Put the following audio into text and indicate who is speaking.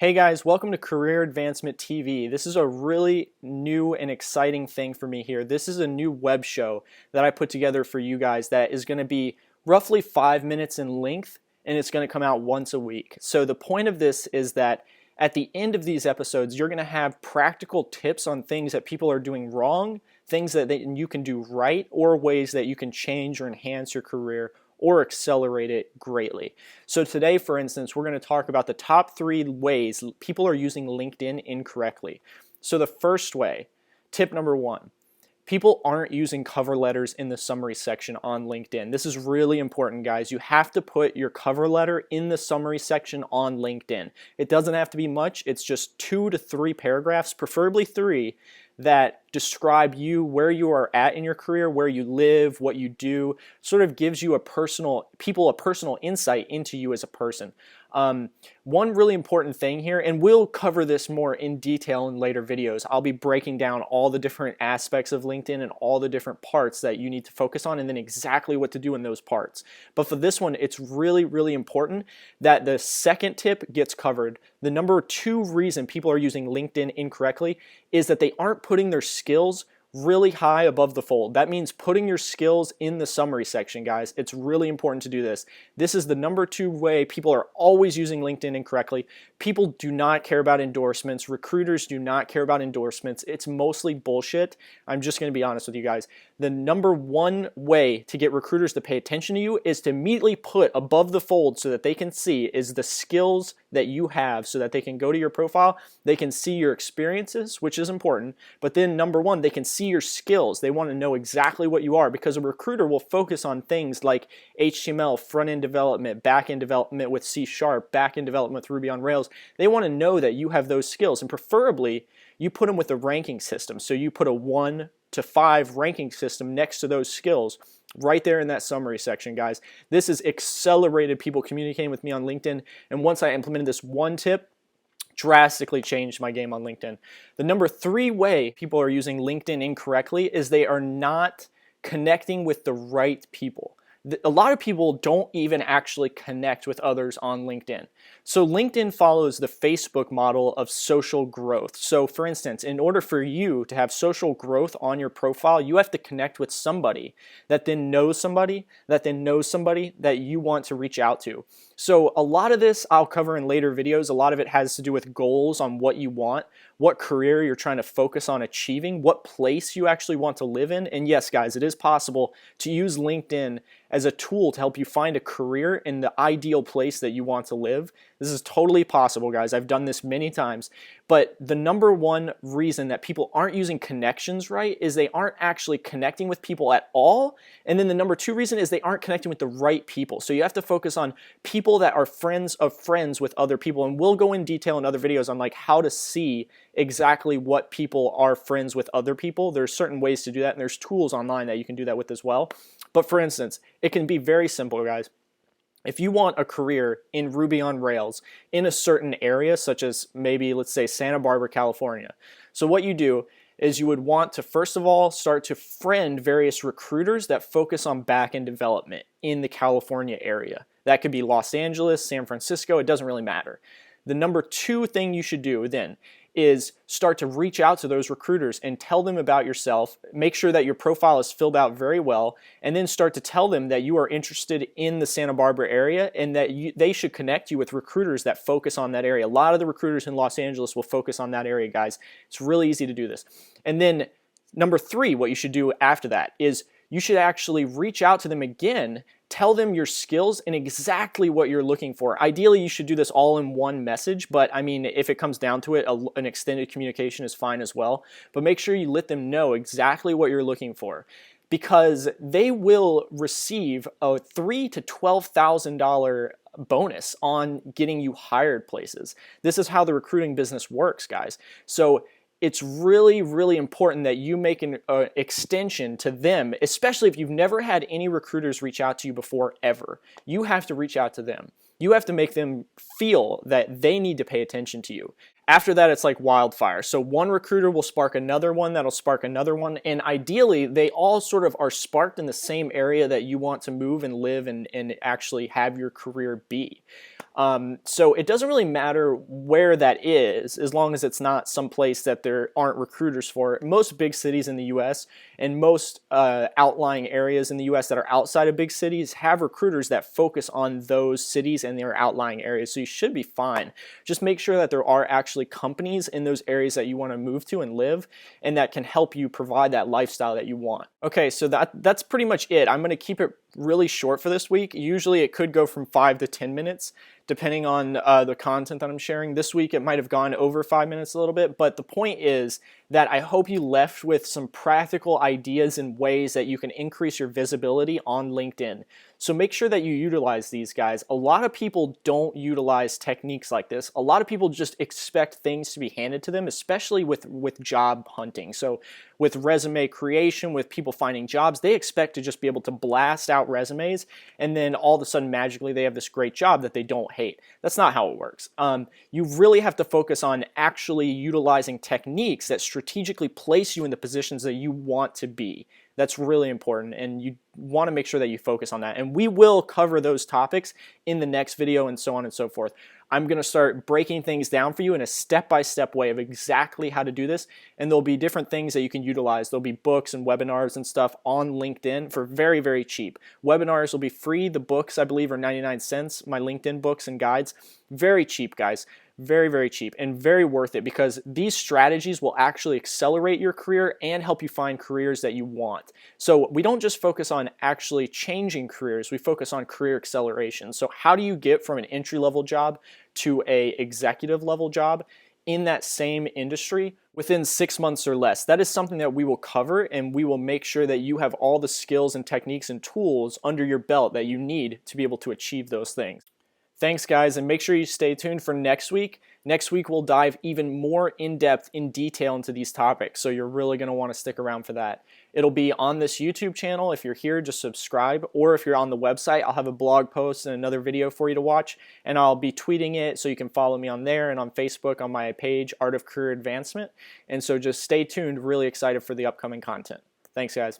Speaker 1: Hey guys, welcome to Career Advancement TV. This is a really new and exciting thing for me here. This is a new web show that I put together for you guys that is going to be roughly 5 minutes in length, and it's going to come out once a week. So the point of this is that at the end of these episodes, you're going to have practical tips on things that people are doing wrong, things that you can do right, or ways that you can change or enhance your career or accelerate it greatly. So today, for instance, we're going to talk about the top 3 ways people are using LinkedIn incorrectly. So the first way, tip number 1, people aren't using cover letters in the summary section on LinkedIn. This is really important, guys. You have to put your cover letter in the summary section on LinkedIn. It doesn't have to be much. It's just 2 to 3 paragraphs, preferably 3, that describe you, where you are at in your career, where you live, what you do, sort of gives you a personal insight into you as a person. One really important thing here, and we'll cover this more in detail in later videos, I'll be breaking down all the different aspects of LinkedIn and all the different parts that you need to focus on and then exactly what to do in those parts. But for this one, it's really, really important that the second tip gets covered. The number 2 reason people are using LinkedIn incorrectly is that they aren't putting their skills really high above the fold. That means putting your skills in the summary section, guys. It's really important to do this. This is the number 2 way people are always using LinkedIn incorrectly. People do not care about endorsements. Recruiters do not care about endorsements. It's mostly bullshit. I'm just going to be honest with you guys. The number 1 way to get recruiters to pay attention to you is to immediately put above the fold so that they can see is the skills that you have, so that they can go to your profile, they can see your experiences, which is important, but then number 1, they can see your skills. They want to know exactly what you are, because a recruiter will focus on things like HTML, front-end development, back-end development with C#, back-end development with Ruby on Rails. They want to know that you have those skills, and preferably you put them with a ranking system. So you put a 1 to 5 ranking system next to those skills right there in that summary section, guys. This has accelerated people communicating with me on LinkedIn, and once I implemented this one tip, drastically changed my game on LinkedIn. The number 3 way people are using LinkedIn incorrectly is they are not connecting with the right people. A lot of people don't even actually connect with others on LinkedIn. So LinkedIn follows the Facebook model of social growth. So for instance, in order for you to have social growth on your profile, you have to connect with somebody that then knows somebody that then knows somebody that you want to reach out to. So a lot of this I'll cover in later videos. A lot of it has to do with goals on what you want, what career you're trying to focus on achieving, what place you actually want to live in. And yes, guys, it is possible to use LinkedIn as a tool to help you find a career in the ideal place that you want to live. This is totally possible, guys. I've done this many times. But the number 1 reason that people aren't using connections right is they aren't actually connecting with people at all. And then the number 2 reason is they aren't connecting with the right people. So you have to focus on people that are friends of friends with other people. And we'll go in detail in other videos on like how to see exactly what people are friends with other people. There's certain ways to do that, and there's tools online that you can do that with as well. But for instance, it can be very simple, guys. If you want a career in Ruby on Rails in a certain area, such as maybe, let's say, Santa Barbara, California. So what you do is you would want to, first of all, start to friend various recruiters that focus on back-end development in the California area. That could be Los Angeles, San Francisco, it doesn't really matter. The number 2 thing you should do then is start to reach out to those recruiters and tell them about yourself. Make sure that your profile is filled out very well, and then start to tell them that you are interested in the Santa Barbara area and that they should connect you with recruiters that focus on that area. A lot of the recruiters in Los Angeles will focus on that area, guys. It's really easy to do this. And then number 3, what you should do after that is you should actually reach out to them again, tell them your skills and exactly what you're looking for. Ideally, you should do this all in one message, but I mean, if it comes down to it, an extended communication is fine as well. But make sure you let them know exactly what you're looking for, because they will receive a $3,000 to $12,000 bonus on getting you hired places. This is how the recruiting business works, guys. So it's really, really important that you make an extension to them, especially if you've never had any recruiters reach out to you before ever. You have to reach out to them. You have to make them feel that they need to pay attention to you. After that, it's like wildfire. So one recruiter will spark another one, that'll spark another one, and ideally, they all sort of are sparked in the same area that you want to move and live and actually have your career be. So it doesn't really matter where that is, as long as it's not someplace that there aren't recruiters for. Most big cities in the US and most outlying areas in the US that are outside of big cities have recruiters that focus on those cities and their outlying areas. So you should be fine. Just make sure that there are actually companies in those areas that you want to move to and live, and that can help you provide that lifestyle that you want. Okay, so that's pretty much it. I'm going to keep it really short for this week. Usually it could go from 5 to 10 minutes depending on the content that I'm sharing. This week it might have gone over 5 minutes a little bit, but the point is that I hope you left with some practical ideas and ways that you can increase your visibility on LinkedIn. So make sure that you utilize these, guys. A lot of people don't utilize techniques like this. A lot of people just expect things to be handed to them, especially with job hunting. So with resume creation, with people finding jobs, they expect to just be able to blast out resumes, and then all of a sudden magically they have this great job that they don't hate. That's not how it works. You really have to focus on actually utilizing techniques that strategically place you in the positions that you want to be. That's really important, and you want to make sure that you focus on that. And we will cover those topics in the next video and so on and so forth. I'm going to start breaking things down for you in a step-by-step way of exactly how to do this, and there'll be different things that you can utilize. There'll be books and webinars and stuff on LinkedIn for very, very cheap. Webinars will be free. The books, I believe, are 99 cents. My LinkedIn books and guides, very cheap, guys. Very, very cheap and very worth it, because these strategies will actually accelerate your career and help you find careers that you want. So we don't just focus on actually changing careers, we focus on career acceleration. So how do you get from an entry-level job to a executive level job in that same industry within 6 months or less? That is something that we will cover, and we will make sure that you have all the skills and techniques and tools under your belt that you need to be able to achieve those things. Thanks, guys, and make sure you stay tuned for next week. Next week, we'll dive even more in-depth, in detail into these topics, so you're really going to want to stick around for that. It'll be on this YouTube channel. If you're here, just subscribe, or if you're on the website, I'll have a blog post and another video for you to watch, and I'll be tweeting it, so you can follow me on there, and on Facebook on my page, Art of Career Advancement. And so just stay tuned, really excited for the upcoming content. Thanks, guys.